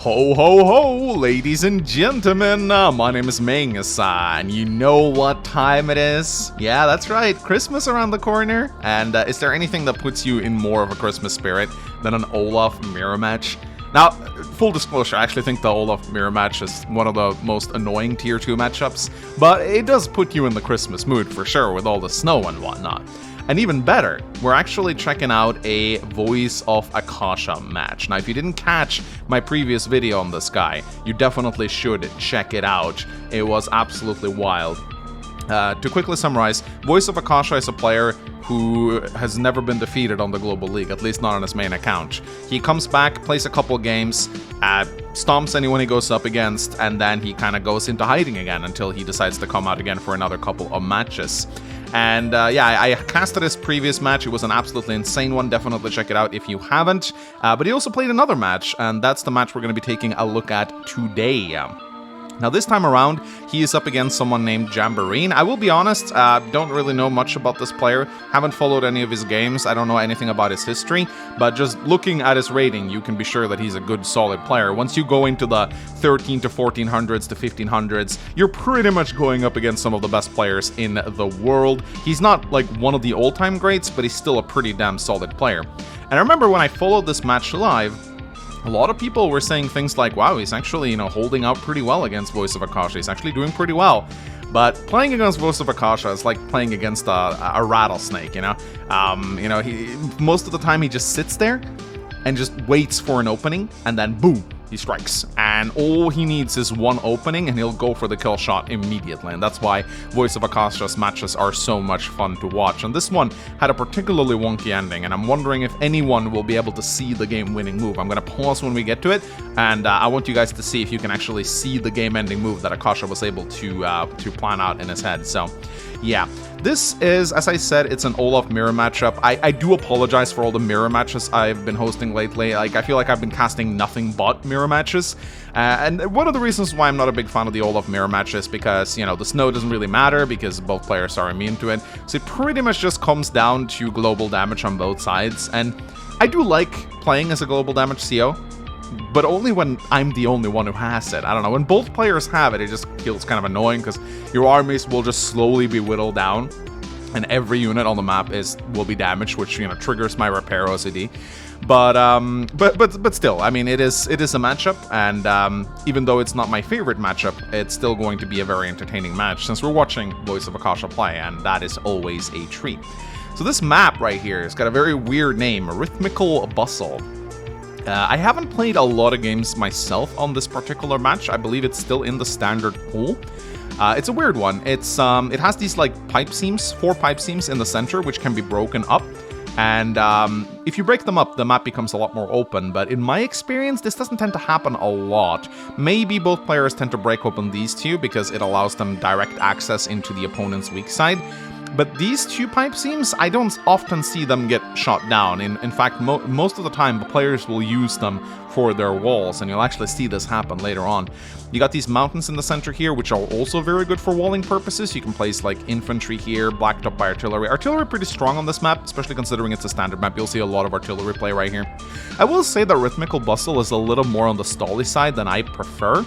Ho ho ho, ladies and gentlemen, my name is Mangasa, and you know what time it is? Yeah, that's right, Christmas around the corner. And is there anything that puts you in more of a Christmas spirit than an Olaf mirror match? Now, full disclosure, I actually think the Olaf mirror match is one of the most annoying tier 2 matchups, but it does put you in the Christmas mood for sure with all the snow and whatnot. And even better, we're actually checking out a Voice of Akasha match. Now, if you didn't catch my previous video on this guy, you definitely should check it out. It was absolutely wild. To quickly summarize, Voice of Akasha is a player who has never been defeated on the Global League, at least not on his main account. He comes back, plays a couple games, stomps anyone he goes up against, and then he kind of goes into hiding again until he decides to come out again for another couple of matches. And yeah, I casted his previous match. It was an absolutely insane one. Definitely check it out if you haven't. But he also played another match, and that's the match we're going to be taking a look at today. Now, this time around, he is up against someone named Jamboree. I will be honest, don't really know much about this player. Haven't followed any of his games. I don't know anything about his history. But just looking at his rating, you can be sure that he's a good, solid player. Once you go into the 13 to 1400s to 1500s, you're pretty much going up against some of the best players in the world. He's not like one of the all-time greats, but he's still a pretty damn solid player. And I remember when I followed this match live, a lot of people were saying things like, wow, he's actually, holding out pretty well against Voice of Akasha. He's actually doing pretty well. But playing against Voice of Akasha is like playing against a rattlesnake, most of the time he just sits there and just waits for an opening, and then boom, he strikes. And all he needs is one opening, and he'll go for the kill shot immediately. And that's why Voice of Akasha's matches are so much fun to watch. And this one had a particularly wonky ending, and I'm wondering if anyone will be able to see the game-winning move. I'm going to pause when we get to it, and I want you guys to see if you can actually see the game-ending move that Akasha was able to plan out in his head. So, yeah. This is, as I said, it's an Olaf mirror matchup. I do apologize for all the mirror matches I've been hosting lately. I feel like I've been casting nothing but mirror matches. And one of the reasons why I'm not a big fan of the Olaf mirror match is because, the snow doesn't really matter because both players are immune to it. So it pretty much just comes down to global damage on both sides. And I do like playing as a global damage CO, but only when I'm the only one who has it. I don't know, when both players have it, it just feels kind of annoying because your armies will just slowly be whittled down, and every unit on the map will be damaged, which triggers my repair OCD. But still, I mean, it is a matchup, and even though it's not my favorite matchup, it's still going to be a very entertaining match since we're watching Voice of Akasha play, and that is always a treat. So this map right here has got a very weird name, Rhythmical Bustle. I haven't played a lot of games myself on this particular match. I believe it's still in the standard pool. It's a weird one. It has these like pipe seams, 4 pipe seams in the center, which can be broken up. And if you break them up, the map becomes a lot more open. But in my experience, this doesn't tend to happen a lot. Maybe both players tend to break open these two because it allows them direct access into the opponent's weak side. But these 2 pipe seams, I don't often see them get shot down. In fact, most of the time, the players will use them for their walls, and you'll actually see this happen later on. You got these mountains in the center here, which are also very good for walling purposes. You can place, like, infantry here, blacked up by artillery. Artillery pretty strong on this map, especially considering it's a standard map. You'll see a lot of artillery play right here. I will say that Rhythmical Bustle is a little more on the stally side than I prefer.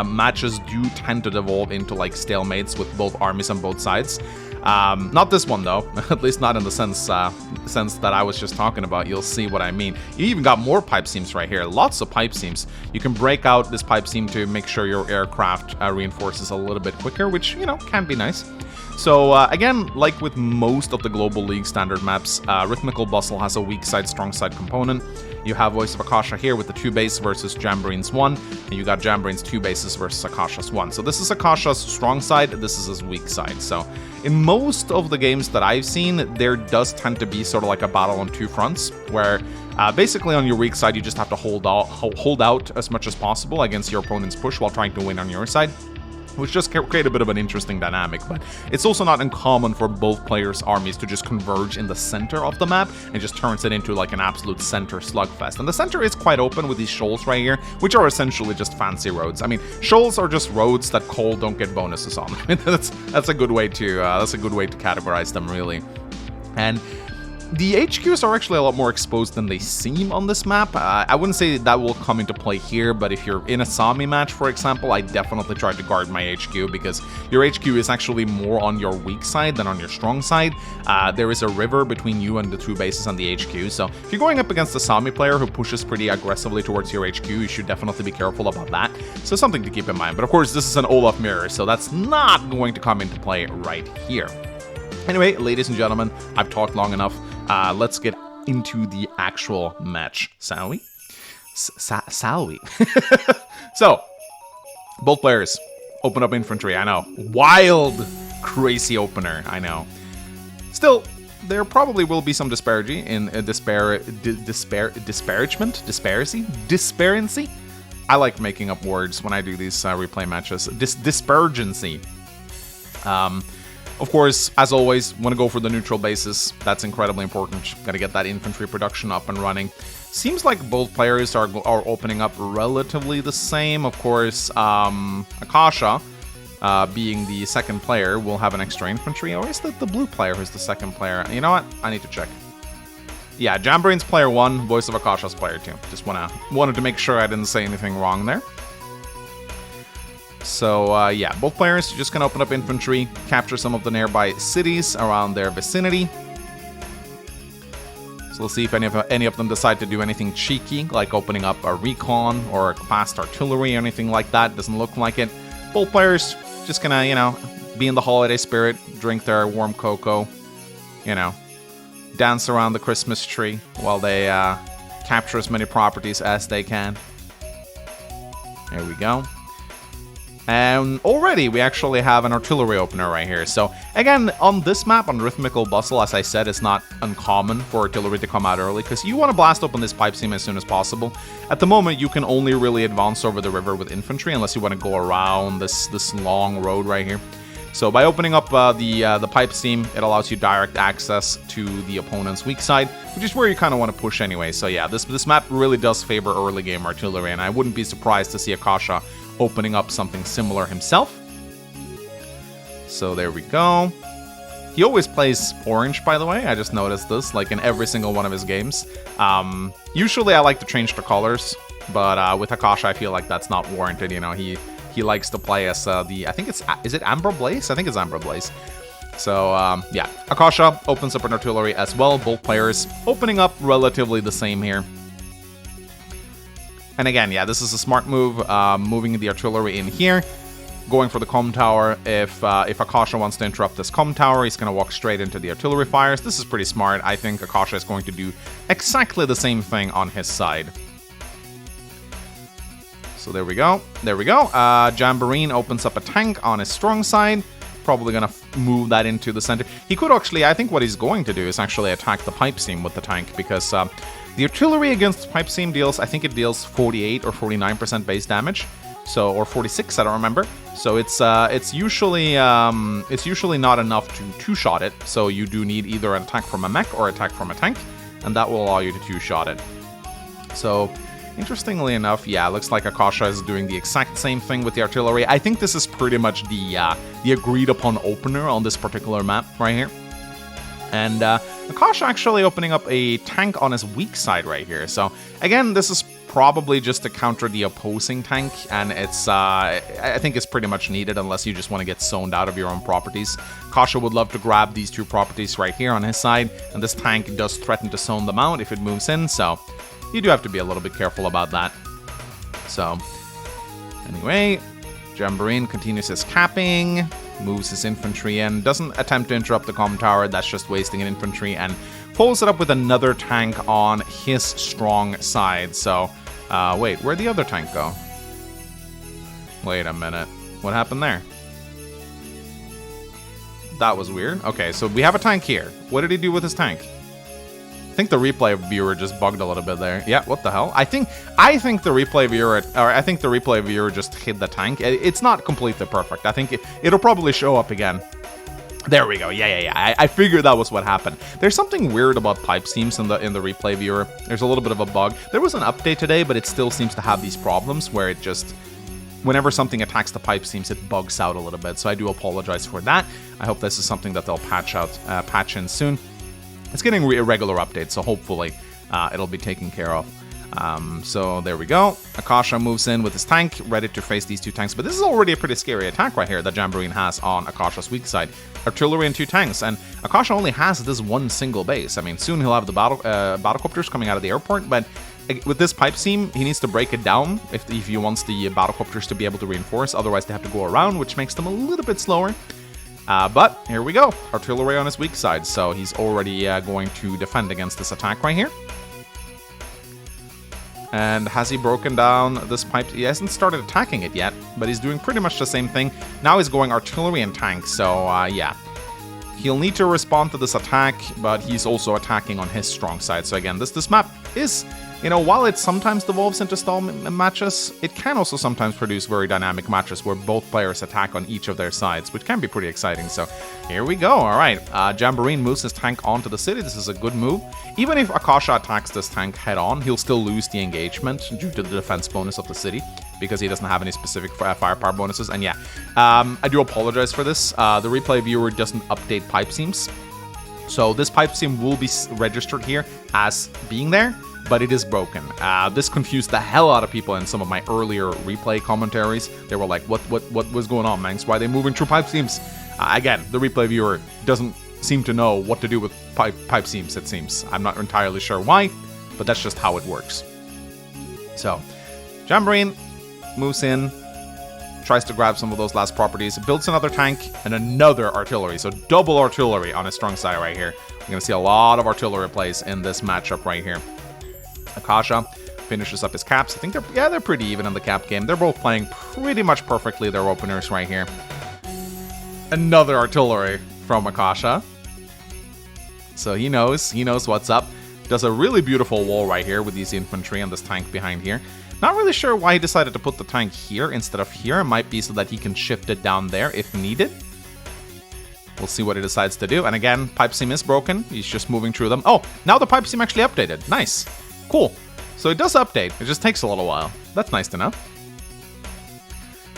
Matches do tend to devolve into, like, stalemates with both armies on both sides. Not this one though, at least not in the sense that I was just talking about. You'll see what I mean. You even got more pipe seams right here, lots of pipe seams. You can break out this pipe seam to make sure your aircraft reinforces a little bit quicker, which, can be nice. So again, like with most of the Global League standard maps, Rhythmical Bustle has a weak side, strong side component. You have Voice of Akasha here with the 2 base versus Jamboree's 1, and you got Jamboree's 2 bases versus Akasha's 1. So this is Akasha's strong side, this is his weak side. So in most of the games that I've seen, there does tend to be sort of like a battle on 2 fronts, where basically on your weak side, you just have to hold out as much as possible against your opponent's push while trying to win on your side, which just create a bit of an interesting dynamic. But it's also not uncommon for both players' armies to just converge in the center of the map and just turns it into like an absolute center slugfest. And the center is quite open with these shoals right here, which are essentially just fancy roads. I mean, shoals are just roads that Cole don't get bonuses on. I mean, that's a good way to categorize them, really. And The HQs are actually a lot more exposed than they seem on this map. I wouldn't say that will come into play here, but if you're in a Sami match, for example, I definitely try to guard my HQ, because your HQ is actually more on your weak side than on your strong side. There is a river between you and the two bases on the HQ, so if you're going up against a Sami player who pushes pretty aggressively towards your HQ, you should definitely be careful about that. So something to keep in mind. But of course, this is an Olaf mirror, so that's not going to come into play right here. Anyway, ladies and gentlemen, I've talked long enough. Let's get into the actual match, shall we? Shall we? So, both players open up infantry, I know. Wild, crazy opener, I know. Still, there probably will be some disparity in disparity? I like making up words when I do these replay matches. Dispergency. Of course, as always, want to go for the neutral bases. That's incredibly important. Got to get that infantry production up and running. Seems like both players are opening up relatively the same. Of course, Akasha, being the second player, will have an extra infantry. Or is that the blue player who's the second player? You know what? I need to check. Yeah, Jambrain's player 1, Voice of Akasha's player 2. Just wanted to make sure I didn't say anything wrong there. So, yeah, both players are just going to open up infantry, capture some of the nearby cities around their vicinity. So let's see if any of them decide to do anything cheeky, like opening up a recon or fast artillery or anything like that. Doesn't look like it. Both players just going to, you know, be in the holiday spirit, drink their warm cocoa, you know, dance around the Christmas tree while they capture as many properties as they can. There we go. And already we actually have an artillery opener right here. So again, on this map, on Rhythmical Bustle, as I said, it's not uncommon for artillery to come out early, because you want to blast open this pipe seam as soon as possible. At the moment, you can only really advance over the river with infantry, unless you want to go around this long road right here. So by opening up the pipe seam, it allows you direct access to the opponent's weak side, which is where you kind of want to push anyway. So yeah, this map really does favor early game artillery, and I wouldn't be surprised to see Akasha opening up something similar himself. So there we go. He always plays orange, by the way. I just noticed this, like in every single one of his games. Usually I like to change the colors, but with Akasha I feel like that's not warranted. You know, he likes to play as I think is it Amber Blaze? I think it's Amber Blaze. So yeah, Akasha opens up an artillery as well. Both players opening up relatively the same here. And again, yeah, this is a smart move, moving the artillery in here, going for the comm tower. If Akasha wants to interrupt this comm tower, he's going to walk straight into the artillery fires. This is pretty smart. I think Akasha is going to do exactly the same thing on his side. So there we go. There we go. Jamboree opens up a tank on his strong side. Probably going to move that into the center. He could actually, I think what he's going to do is actually attack the pipe seam with the tank, because the artillery against pipe seam deals, I think it deals 48 or 49% base damage. So, or 46, I don't remember. So it's usually not enough to two-shot it. So you do need either an attack from a mech or attack from a tank, and that will allow you to two-shot it. So interestingly enough, yeah, looks like Akasha is doing the exact same thing with the artillery. I think this is pretty much the agreed-upon opener on this particular map right here. And Akasha actually opening up a tank on his weak side right here. So again, this is probably just to counter the opposing tank, and it's I think it's pretty much needed unless you just want to get zoned out of your own properties. Akasha would love to grab these two properties right here on his side, and this tank does threaten to zone them out if it moves in, so you do have to be a little bit careful about that. So anyway, Jamboree continues his capping, moves his infantry in, doesn't attempt to interrupt the comm tower, that's just wasting an infantry, and follows it up with another tank on his strong side. So, wait, where'd the other tank go? Wait a minute, what happened there? That was weird. Okay, so we have a tank here. What did he do with his tank? I think the replay viewer just bugged a little bit there. Yeah, what the hell? I think the replay viewer just hit the tank. It's not completely perfect. I think it'll probably show up again. There we go. Yeah. I figured that was what happened. There's something weird about pipe seams in the replay viewer. There's a little bit of a bug. There was an update today, but it still seems to have these problems where it just, whenever something attacks the pipe seams, it bugs out a little bit. So I do apologize for that. I hope this is something that they'll patch in soon. It's getting irregular updates, so hopefully it'll be taken care of. So there we go. Akasha moves in with his tank, ready to face these two tanks. But this is already a pretty scary attack right here that Jamboree has on Akasha's weak side. Artillery and 2 tanks, and Akasha only has this one single base. I mean, soon he'll have the battlecopters coming out of the airport, but with this pipe seam, he needs to break it down if he wants the battlecopters to be able to reinforce. Otherwise, they have to go around, which makes them a little bit slower. But here we go. Artillery on his weak side, so he's already going to defend against this attack right here. And has he broken down this pipe? He hasn't started attacking it yet, but he's doing pretty much the same thing. Now he's going artillery and tanks, so yeah. He'll need to respond to this attack, but he's also attacking on his strong side. So again, this map is, you know, while it sometimes devolves into stall matches, it can also sometimes produce very dynamic matches where both players attack on each of their sides, which can be pretty exciting. So here we go. All right, Jamboree moves his tank onto the city. This is a good move. Even if Akasha attacks this tank head on, he'll still lose the engagement due to the defense bonus of the city, because he doesn't have any specific firepower bonuses. And yeah, I do apologize for this. The replay viewer doesn't update pipe seams, so this pipe seam will be registered here as being there, but it is broken. This confused the hell out of people in some of my earlier replay commentaries. They were like, what was going on, Mangs? Why are they moving through pipe seams? Again, the replay viewer doesn't seem to know what to do with pipe seams, it seems. I'm not entirely sure why, but that's just how it works. So, Jamboree moves in, tries to grab some of those last properties, builds another tank and another artillery. So double artillery on his strong side right here. We're going to see a lot of artillery plays in this matchup right here. Akasha finishes up his caps. I think they're pretty even in the cap game. They're both playing pretty much perfectly their openers right here. Another artillery from Akasha. So he knows what's up. Does a really beautiful wall right here with these infantry and this tank behind here. Not really sure why he decided to put the tank here instead of here. It might be so that he can shift it down there if needed. We'll see what he decides to do. And again, pipe seam is broken. He's just moving through them. Oh, now the pipe seam actually updated. Nice. Cool. So it does update. It just takes a little while. That's nice to know.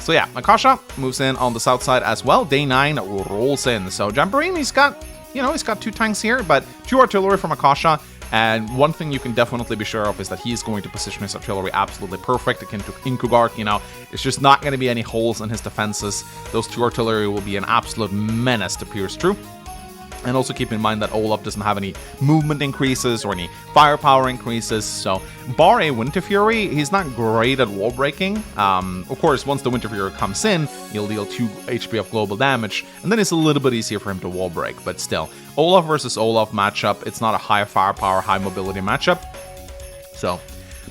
So yeah, Akasha moves in on the south side as well. Day 9 rolls in. So Jamboree, he's got 2 tanks here, but 2 artillery from Akasha. And one thing you can definitely be sure of is that he's going to position his artillery absolutely perfect. Akin to Inkugark, it's just not going to be any holes in his defenses. Those 2 artillery will be an absolute menace to pierce through. And also keep in mind that Olaf doesn't have any movement increases or any firepower increases. So, bar a Winter Fury, he's not great at wall breaking. Of course, once the Winter Fury comes in, he'll deal 2 HP of global damage. And then it's a little bit easier for him to wall break. But still, Olaf versus Olaf matchup, it's not a high firepower, high mobility matchup. So,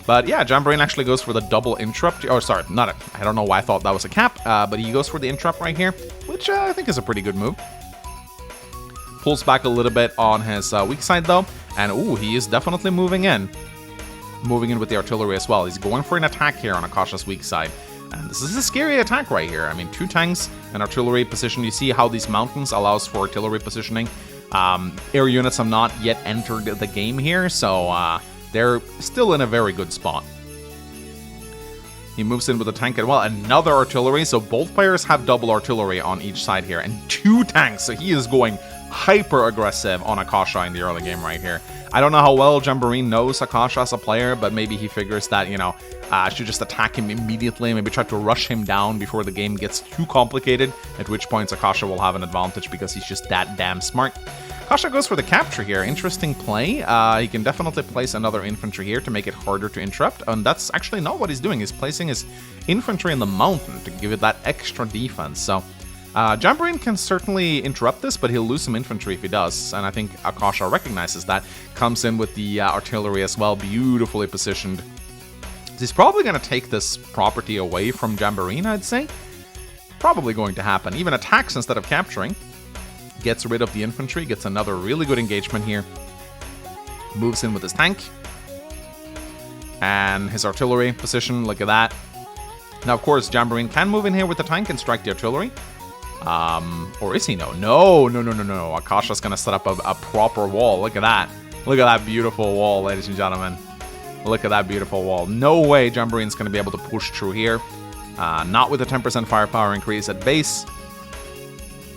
but yeah, Jamboree actually goes for the double interrupt. Oh, sorry, I don't know why I thought that was a cap. But he goes for the interrupt right here, which I think is a pretty good move. Pulls back a little bit on his weak side though, and ooh, he is definitely moving in with the artillery as well. He's going for an attack here on Akasha's weak side, and this is a scary attack right here. I mean, 2 tanks and artillery position. You see how these mountains allows for artillery positioning. Air units have not yet entered the game here, so they're still in a very good spot. He moves in with a tank and well, another artillery. So both players have double artillery on each side here, and 2 tanks. So he is going hyper aggressive on Akasha in the early game right here. I don't know how well Jamboree knows Akasha as a player, but maybe he figures that, I should just attack him immediately, maybe try to rush him down before the game gets too complicated, at which point Akasha will have an advantage because he's just that damn smart. Akasha goes for the capture here. Interesting play. He can definitely place another infantry here to make it harder to interrupt, and that's actually not what he's doing. He's placing his infantry in the mountain to give it that extra defense. So Jamboree can certainly interrupt this, but he'll lose some infantry if he does, and I think Akasha recognizes that. Comes in with the artillery as well, beautifully positioned. He's probably going to take this property away from Jamboree, I'd say. Probably going to happen. Even attacks instead of capturing. Gets rid of the infantry, gets another really good engagement here. Moves in with his tank. And his artillery position, look at that. Now, of course, Jamboree can move in here with the tank and strike the artillery. Or is he? No. Akasha's gonna set up a proper wall. Look at that. Look at that beautiful wall, ladies and gentlemen. Look at that beautiful wall. No way Jamboree's gonna be able to push through here. Not with a 10% firepower increase at base.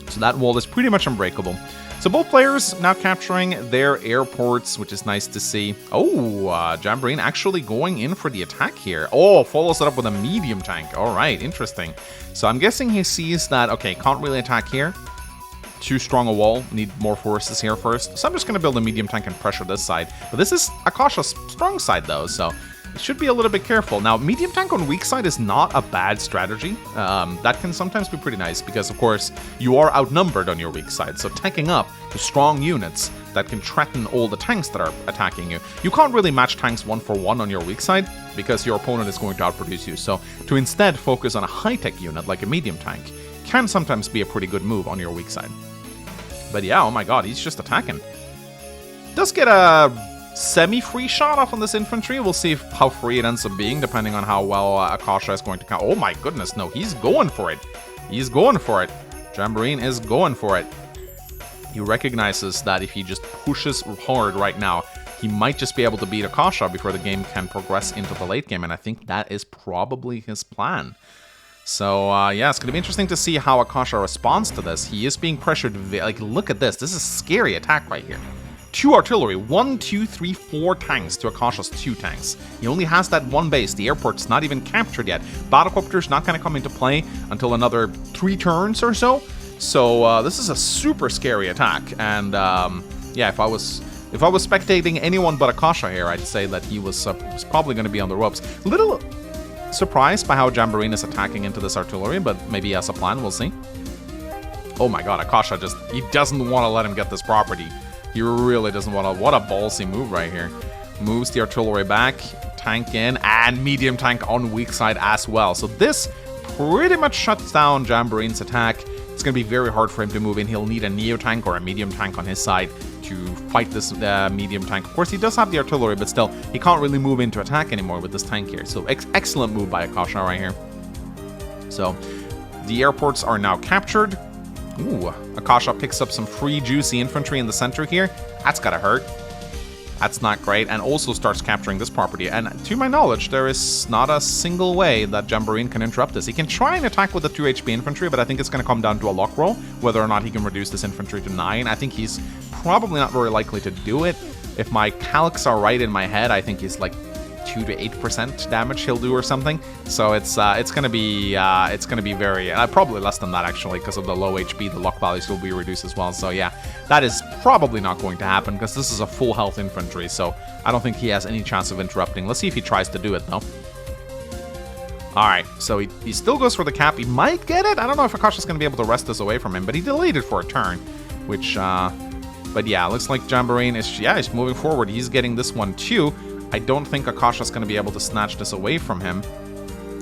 So that wall is pretty much unbreakable. So both players now capturing their airports, which is nice to see. Oh, Jamboree actually going in for the attack here. Oh, follows it up with a medium tank. All right, interesting. So I'm guessing he sees that, okay, can't really attack here. Too strong a wall, need more forces here first. So I'm just going to build a medium tank and pressure this side. But this is Akasha's strong side though, so you should be a little bit careful. Now, medium tank on weak side is not a bad strategy. That can sometimes be pretty nice because, of course, you are outnumbered on your weak side. So tanking up to strong units that can threaten all the tanks that are attacking you. You can't really match tanks 1-for-1 on your weak side because your opponent is going to outproduce you. So to instead focus on a high-tech unit like a medium tank can sometimes be a pretty good move on your weak side. But yeah, oh my god, he's just attacking. Does get a semi-free shot off on this infantry. We'll see how free it ends up being, depending on how well Akasha is going to count. Oh my goodness, no, he's going for it. He's going for it. Jamboree is going for it. He recognizes that if he just pushes hard right now, he might just be able to beat Akasha before the game can progress into the late game, and I think that is probably his plan. So, yeah, it's going to be interesting to see how Akasha responds to this. He is being pressured. Like, look at this. This is a scary attack right here. 2 artillery, 1, 2, 3, 4 tanks to Akasha's 2 tanks. He only has that 1 base. The airport's not even captured yet. Battlecopter's not going to come into play until another 3 turns or so. So this is a super scary attack. And yeah, if I was spectating anyone but Akasha here, I'd say that he was probably going to be on the ropes. Little surprised by how Jamboree is attacking into this artillery, but maybe he has a plan. We'll see. Oh my god, Akasha he doesn't want to let him get this property. He really doesn't want to. What a ballsy move right here. Moves the artillery back, tank in, and medium tank on weak side as well. So this pretty much shuts down Jamboree's attack. It's going to be very hard for him to move in. He'll need a neo tank or a medium tank on his side to fight this medium tank. Of course, he does have the artillery, but still, he can't really move in to attack anymore with this tank here. So excellent move by Akasha right here. So the airports are now captured. Ooh, Akasha picks up some free juicy infantry in the center here. That's gotta hurt. That's not great. And also starts capturing this property. And to my knowledge, there is not a single way that Jamboree can interrupt this. He can try and attack with the 2 HP infantry, but I think it's going to come down to a luck roll, whether or not he can reduce this infantry to 9. I think he's probably not very likely to do it. If my calcs are right in my head, I think he's like 2 to 8% damage he'll do or something. So it's gonna be very probably less than that actually, because of the low HP. The luck values will be reduced as well. So yeah, that is probably not going to happen because this is a full health infantry. So I don't think he has any chance of interrupting. Let's see if he tries to do it though. All right, so he still goes for the cap. He might get it. I don't know if Akasha's gonna be able to wrest this away from him, but he delayed it for a turn, which but yeah, looks like Jamboree he's moving forward. He's getting this one too. I don't think Akasha's going to be able to snatch this away from him.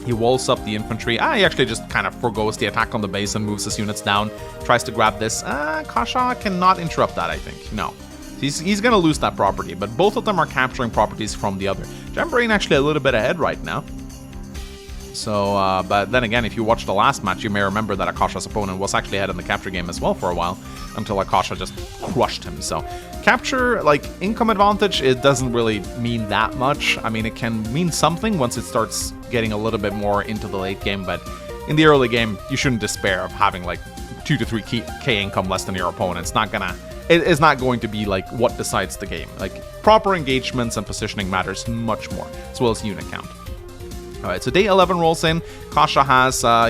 He walls up the infantry. He actually just kind of forgoes the attack on the base and moves his units down. Tries to grab this. Akasha cannot interrupt that, I think. No. He's going to lose that property, but both of them are capturing properties from the other. Jamboree actually a little bit ahead right now. So, but then again, if you watched the last match, you may remember that Akasha's opponent was actually ahead in the capture game as well for a while, until Akasha just crushed him. So, capture, like, income advantage, it doesn't really mean that much. I mean, it can mean something once it starts getting a little bit more into the late game, but in the early game, you shouldn't despair of having, like, 2 to 3k income less than your opponent. It is not going to be, like, what decides the game. Like, proper engagements and positioning matters much more, as well as unit count. Alright, so day 11 rolls in. Akasha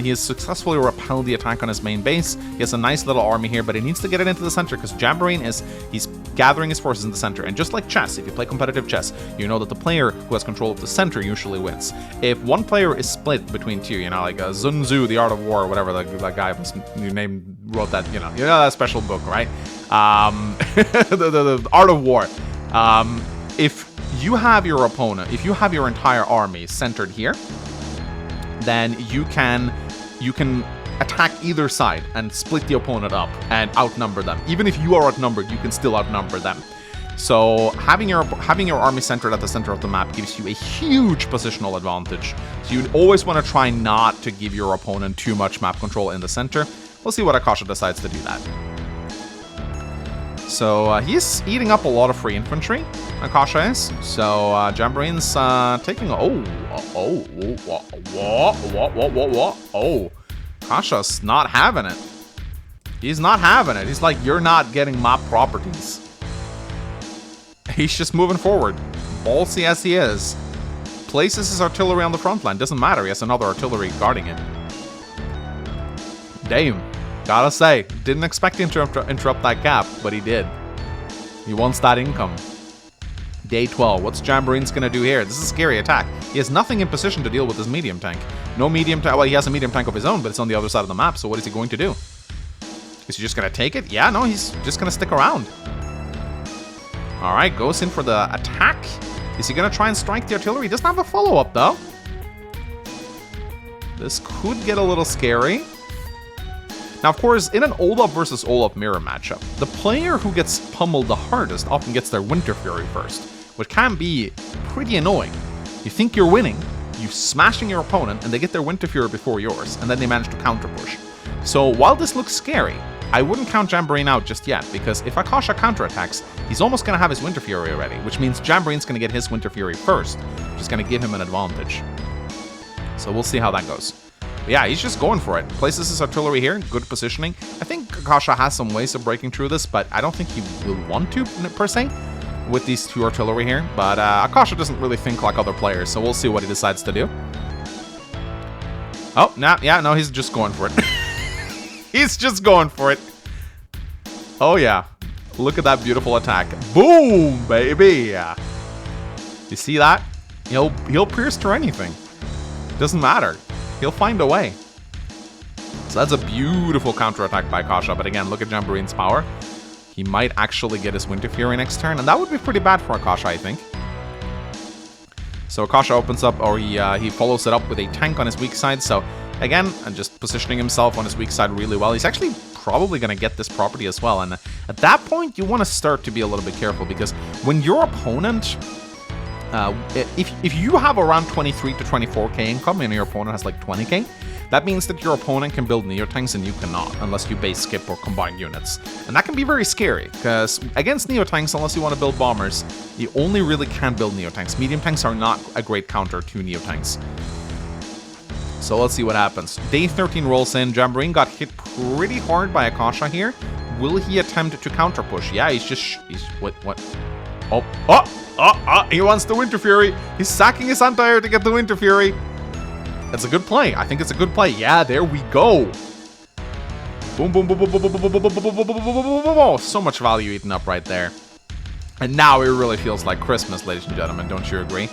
he has successfully repelled the attack on his main base. He has a nice little army here, but he needs to get it into the center because Jamboree he's gathering his forces in the center. And just like chess, if you play competitive chess, you know that the player who has control of the center usually wins. If one player is split between 2, you know, like Sun Tzu, The Art of War, or whatever that guy was, wrote that, you know that special book, right? The Art of War. If you have your opponent, if you have your entire army centered here, then you can attack either side and split the opponent up and outnumber them. Even if you are outnumbered, you can still outnumber them. So having your army centered at the center of the map gives you a huge positional advantage. So you'd always want to try not to give your opponent too much map control in the center. We'll see what Akasha decides to do that. So he's eating up a lot of free infantry, Akasha is. So Jamboree's taking... Oh, Akasha's not having it. He's not having it. He's like, you're not getting map properties. He's just moving forward. Ballsy as he is. Places his artillery on the front line. Doesn't matter. He has another artillery guarding it. Damn. Gotta say, didn't expect him to interrupt that gap, but he did. He wants that income. Day 12. What's Jamborene's gonna do here? This is a scary attack. He has nothing in position to deal with his medium tank. No medium tank. Well, he has a medium tank of his own, but it's on the other side of the map, so what is he going to do? Is he just gonna take it? Yeah, no, he's just gonna stick around. Alright, goes in for the attack. Is he gonna try and strike the artillery? He doesn't have a follow-up, though. This could get a little scary. Now, of course, in an Olaf versus Olaf mirror matchup, the player who gets pummeled the hardest often gets their Winter Fury first, which can be pretty annoying. You think you're winning, you're smashing your opponent, and they get their Winter Fury before yours, and then they manage to counter-push. So, while this looks scary, I wouldn't count Jamborene out just yet, because if Akasha counterattacks, he's almost going to have his Winter Fury already, which means Jamborene's going to get his Winter Fury first, which is going to give him an advantage. So we'll see how that goes. But yeah, he's just going for it. Places his artillery here, good positioning. I think Akasha has some ways of breaking through this, but I don't think he will want to, per se, with these two artillery here. But Akasha doesn't really think like other players, so we'll see what he decides to do. Oh, no, he's just going for it. He's just going for it. Oh, yeah. Look at that beautiful attack. Boom, baby. You see that? He'll pierce through anything. Doesn't matter. He'll find a way. So that's a beautiful counterattack by Akasha. But again, look at Jamborene's power. He might actually get his Winter Fury next turn. And that would be pretty bad for Akasha, I think. So Akasha opens up, or he follows it up with a tank on his weak side. So again, and just positioning himself on his weak side really well. He's actually probably going to get this property as well. And at that point, you want to start to be a little bit careful, because when your opponent, if you have around 23 to 24k income and your opponent has like 20k, that means that your opponent can build Neotanks and you cannot, unless you base skip or combine units. And that can be very scary, because against Neotanks, unless you want to build bombers, you only really can build Neotanks. Medium tanks are not a great counter to Neotanks. So let's see what happens. Day 13 rolls in. Jamborene got hit pretty hard by Akasha here. Will he attempt to counter push? Yeah, he's what? Oh, he wants the Winter Fury. He's sacking his anti-air to get the Winter Fury. That's a good play. I think it's a good play. Yeah, there we go. Boom, boom, boom, boom, boom, boom, boom, boom, boom, boom, boom, boom, boom, boom. So much value eaten up right there. And now it really feels like Christmas, ladies and gentlemen. Don't you agree?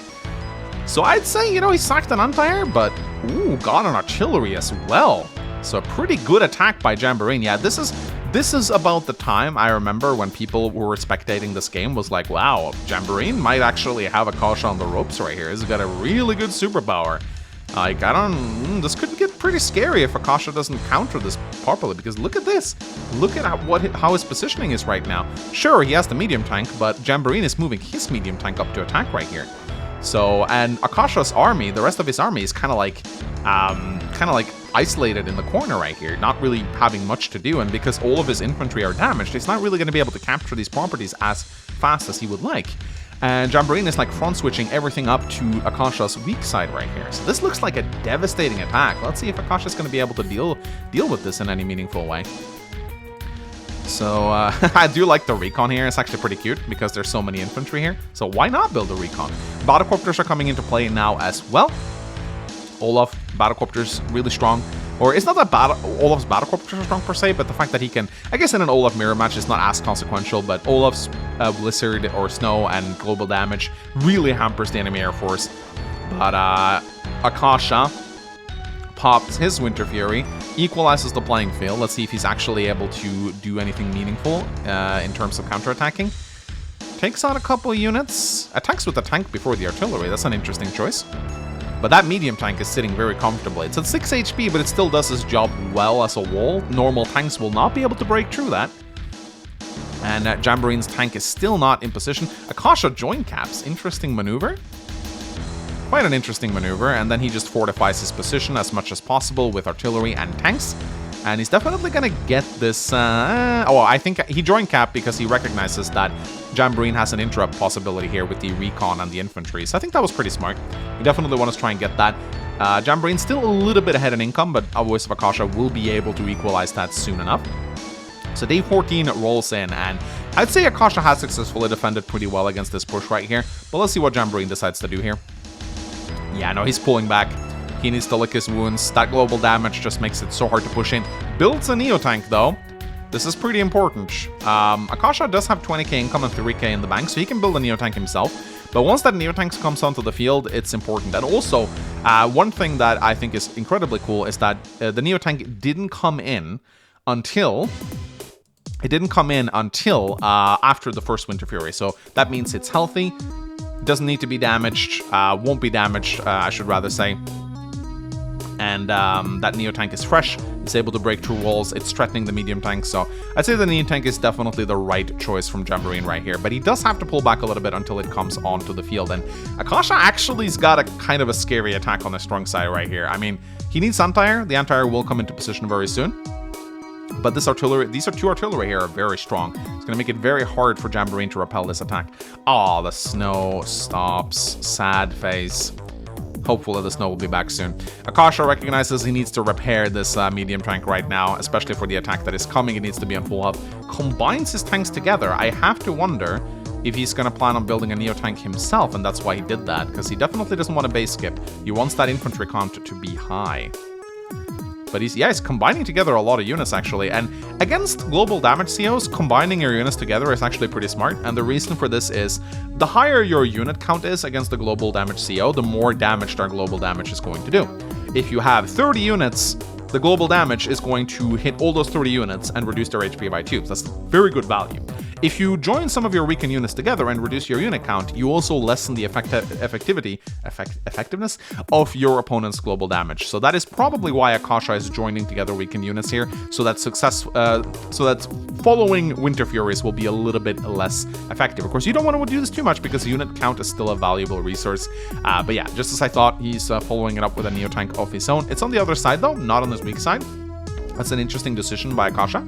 So I'd say, he sacked an anti-air, but ooh, got an artillery as well. So a pretty good attack by Jamborene. Yeah, this is about the time I remember when people who were spectating this game was like, wow, Jamborene might actually have Akasha on the ropes right here. He's got a really good superpower. Like, this could get pretty scary if Akasha doesn't counter this properly, because look at this. Look at how his positioning is right now. Sure, he has the medium tank, but Jamborene is moving his medium tank up to attack right here. So, and Akasha's army, the rest of his army is kind of like isolated in the corner right here, not really having much to do. And because all of his infantry are damaged, he's not really going to be able to capture these properties as fast as he would like. And Jamborene is like front switching everything up to Akasha's weak side right here. So this looks like a devastating attack. Let's see if Akasha's going to be able to deal with this in any meaningful way. So, I do like the recon here. It's actually pretty cute because there's so many infantry here. So why not build a recon? Battlecopters are coming into play now as well. Olaf, battlecopters, really strong. Or it's not that Olaf's battlecopters are strong per se, but the fact that he can, I guess in an Olaf mirror match is not as consequential, but Olaf's blizzard or snow and global damage really hampers the enemy air force. But Akasha pops his Winter Fury, equalizes the playing field. Let's see if he's actually able to do anything meaningful in terms of counterattacking. Takes out a couple units. Attacks with the tank before the artillery. That's an interesting choice. But that medium tank is sitting very comfortably. It's at 6 HP, but it still does its job well as a wall. Normal tanks will not be able to break through that. And Jamborene's tank is still not in position. Akasha join caps. Interesting maneuver. Quite an interesting maneuver, and then he just fortifies his position as much as possible with artillery and tanks. And he's definitely going to get this... I think he joined cap because he recognizes that Jamborene has an interrupt possibility here with the recon and the infantry. So I think that was pretty smart. He definitely wants to try and get that. Jamborene's still a little bit ahead in income, but Voice of Akasha will be able to equalize that soon enough. So day 14 rolls in, and I'd say Akasha has successfully defended pretty well against this push right here. But let's see what Jamboree decides to do here. Yeah, no, he's pulling back. He needs to lick his wounds. That global damage just makes it so hard to push in. Builds a Neo Tank, though. This is pretty important. Akasha does have 20k income and 3k in the bank, so he can build a Neo Tank himself. But once that Neo Tank comes onto the field, it's important. And also, one thing that I think is incredibly cool is that the Neo Tank didn't come in until... It didn't come in until after the first Winter Fury. So that means it's healthy, doesn't need to be damaged, won't be damaged, I should rather say. And that Neo Tank is fresh, it's able to break through walls, it's threatening the medium tank, so I'd say the Neo Tank is definitely the right choice from Jamboree right here, but he does have to pull back a little bit until it comes onto the field, and Akasha actually's got a kind of a scary attack on the strong side right here. I mean, he needs Antire, the Antire will come into position very soon, but this artillery, these are two artillery here are very strong. It's going to make it very hard for Jamboree to repel this attack. Oh, the snow stops, sad face. Hopefully the snow will be back soon. Akasha recognizes he needs to repair this medium tank right now, especially for the attack that is coming. It needs to be on full health. Combines his tanks together. I have to wonder if he's going to plan on building a Neo Tank himself, and that's why he did that, because he definitely doesn't want a base skip. He wants that infantry count to be high. But he's combining together a lot of units, actually. And against global damage COs, combining your units together is actually pretty smart. And the reason for this is, the higher your unit count is against the global damage CO, the more damage our global damage is going to do. If you have 30 units, the global damage is going to hit all those 30 units and reduce their HP by 2. That's very good value. If you join some of your weakened units together and reduce your unit count, you also lessen the effectiveness of your opponent's global damage. So that is probably why Akasha is joining together weakened units here, so that following Winter Furies will be a little bit less effective. Of course, you don't want to do this too much because unit count is still a valuable resource. But yeah, just as I thought, he's following it up with a Neo Tank of his own. It's on the other side though, not on his weak side. That's an interesting decision by Akasha.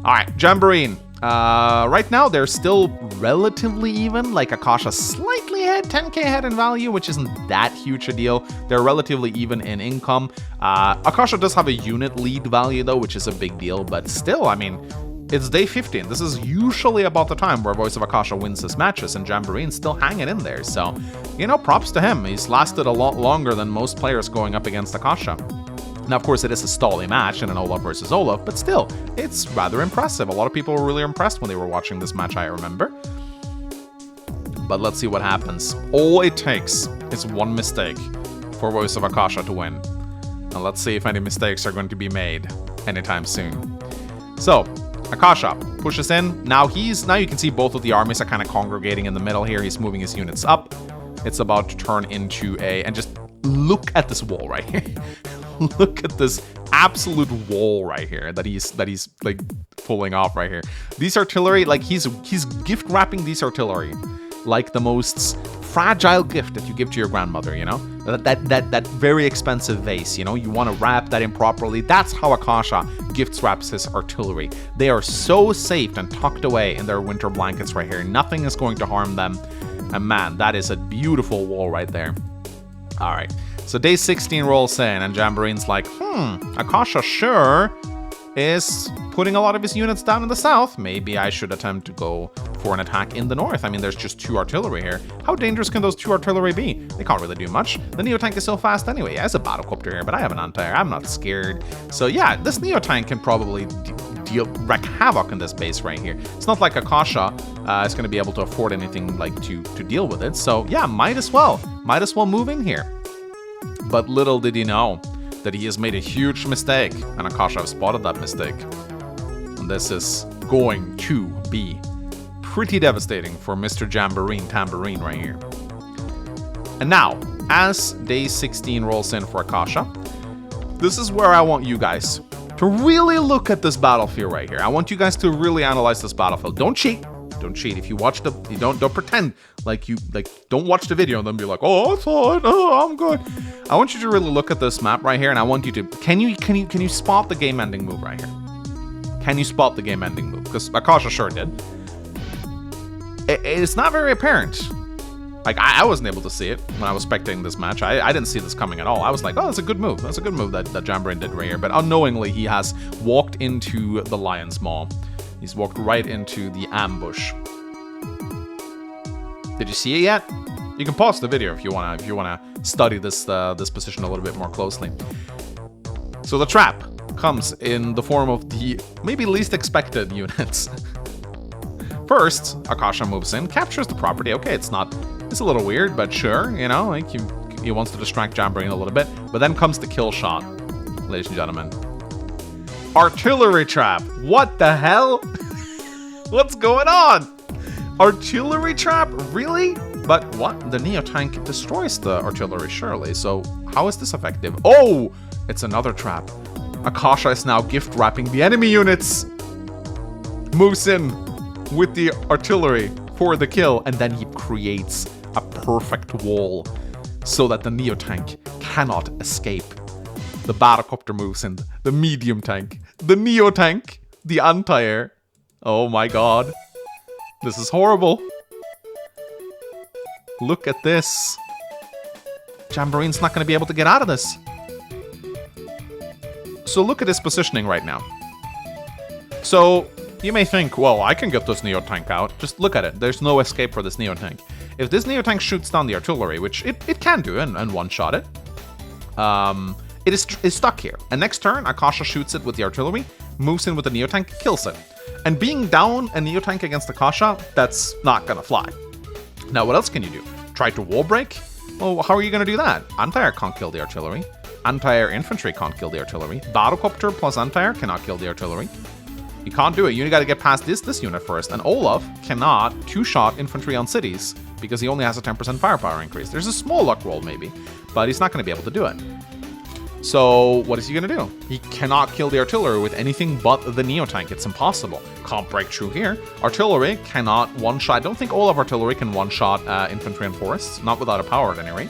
Alright, Jamboree. Right now, they're still relatively even, like Akasha slightly ahead, 10k ahead in value, which isn't that huge a deal. They're relatively even in income. Akasha does have a unit lead value, though, which is a big deal, but still, I mean, it's day 15. This is usually about the time where Voice of Akasha wins his matches, and Jamboree's still hanging in there, so, you know, props to him. He's lasted a lot longer than most players going up against Akasha. Now, of course, it is a stally match in an Olaf versus Olaf, but still, it's rather impressive. A lot of people were really impressed when they were watching this match, I remember. But let's see what happens. All it takes is one mistake for Voice of Akasha to win. And let's see if any mistakes are going to be made anytime soon. So, Akasha pushes in. Now you can see both of the armies are kind of congregating in the middle here. He's moving his units up. It's about to turn into and just look at this wall right here. Look at this absolute wall right here that he's like pulling off right here. These artillery, like he's gift wrapping these artillery like the most fragile gift that you give to your grandmother, you know? That very expensive vase, you know? You want to wrap that in properly. That's how Akasha gift wraps his artillery. They are so safe and tucked away in their winter blankets right here. Nothing is going to harm them. And man, that is a beautiful wall right there. All right. So day 16 rolls in, and Jamboree's like, Akasha sure is putting a lot of his units down in the south. Maybe I should attempt to go for an attack in the north. I mean, there's just 2 artillery here. How dangerous can those 2 artillery be? They can't really do much. The Neo Tank is so fast anyway. Yeah, it's a battlecopter here, but I have an Antire. I'm not scared. So yeah, this Neo Tank can probably wreak havoc in this base right here. It's not like Akasha is going to be able to afford anything like to deal with it. So yeah, might as well move in here. But little did he know that he has made a huge mistake, and Akasha has spotted that mistake. And this is going to be pretty devastating for Mr. Tambourine right here. And now, as day 16 rolls in for Akasha, this is where I want you guys to really look at this battlefield right here. I want you guys to really analyze this battlefield. Don't cheat. Don't cheat. If you watch don't pretend don't watch the video and then be like, oh, I saw it. Oh, I'm good. I want you to really look at this map right here, and I want you to can you spot the game ending move right here? Can you spot the game ending move? Because Akasha sure did. It's not very apparent. Like, I wasn't able to see it when I was spectating this match. I didn't see this coming at all. I was like, oh, that's a good move. That's a good move that Jambrain did right here. But unknowingly, he has walked into the Lion's Maw. He's walked right into the ambush. Did you see it yet? You can pause the video if you wanna study this position a little bit more closely. So the trap comes in the form of the maybe least expected units. First, Akasha moves in, captures the property. Okay, it's a little weird, but sure, you know, like he wants to distract Jambrain a little bit. But then comes the kill shot, ladies and gentlemen. Artillery trap. What the hell? What's going on? Artillery trap? Really? But what? The Neo tank destroys the artillery, surely. So how is this effective? Oh, it's another trap. Akasha is now gift wrapping the enemy units. Moves in with the artillery for the kill, and then he creates a perfect wall so that the Neo tank cannot escape. The Battlecopter moves in, the medium tank, the Neo tank, the anti-air. Oh my god. This is horrible. Look at this. Jambrain's not going to be able to get out of this. So look at his positioning right now. So you may think, well, I can get this Neo tank out. Just look at it. There's no escape for this Neo tank. If this Neo tank shoots down the artillery, which it can do and one-shot it, it is stuck here. And next turn, Akasha shoots it with the artillery, moves in with the Neo tank, kills it. And being down a Neo tank against Akasha, that's not gonna fly. Now, what else can you do? Try to wall break? Well, how are you gonna do that? Anti-air can't kill the artillery. Anti-air infantry can't kill the artillery. Battlecopter plus anti-air cannot kill the artillery. You can't do it. You gotta get past this unit first. And Olaf cannot two-shot infantry on cities because he only has a 10% firepower increase. There's a small luck roll maybe, but he's not gonna be able to do it. So what is he gonna do? He cannot kill the artillery with anything but the Neo tank. It's impossible. Can't break through here. Artillery cannot one-shot. I don't think all of artillery can one-shot infantry and forests. Not without a power at any rate.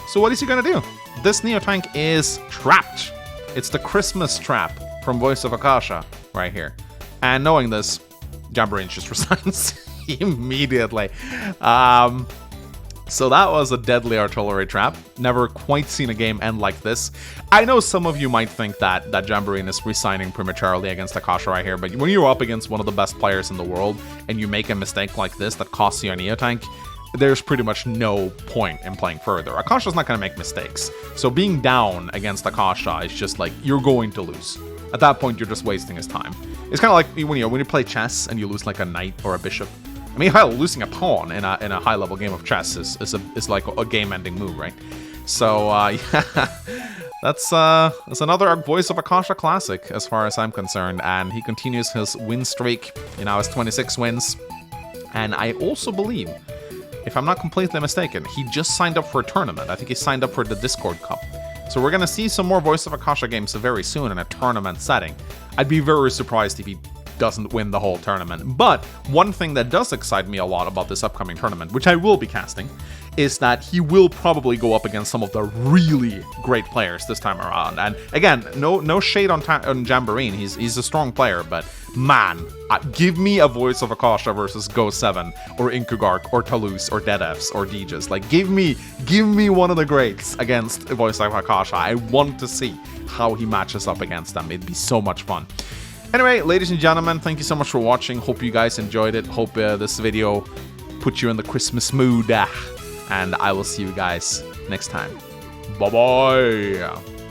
So what is he gonna do? This Neo tank is trapped. It's the Christmas trap from Voice of Akasha right here. And knowing this, Jambrain just resigns immediately. So that was a deadly artillery trap. Never quite seen a game end like this. I know some of you might think that Jambrain is resigning prematurely against Akasha right here, but when you're up against one of the best players in the world and you make a mistake like this that costs you a Neo tank, there's pretty much no point in playing further. Akasha's not going to make mistakes. So being down against Akasha is just like, you're going to lose. At that point, you're just wasting his time. It's kind of like when you play chess and you lose like a knight or a bishop. I mean, hell, losing a pawn in a high-level game of chess is like a game-ending move, right? So, yeah, that's another Voice of Akasha classic, as far as I'm concerned, and he continues his win streak. He now has 26 wins, and I also believe, if I'm not completely mistaken, he just signed up for a tournament. I think he signed up for the Discord Cup. So we're gonna see some more Voice of Akasha games very soon in a tournament setting. I'd be very surprised if he doesn't win the whole tournament. But one thing that does excite me a lot about this upcoming tournament, which I will be casting, is that he will probably go up against some of the really great players this time around. And again, no shade on Jambrain. He's a strong player, but man, give me a Voice of Akasha versus Go 7 or Inkugark or Toulouse or Deadefs or Deeges. Like, give me one of the greats against Voice of Akasha. I want to see how he matches up against them. It'd be so much fun. Anyway, ladies and gentlemen, thank you so much for watching. Hope you guys enjoyed it. Hope this video put you in the Christmas mood. And I will see you guys next time. Bye-bye.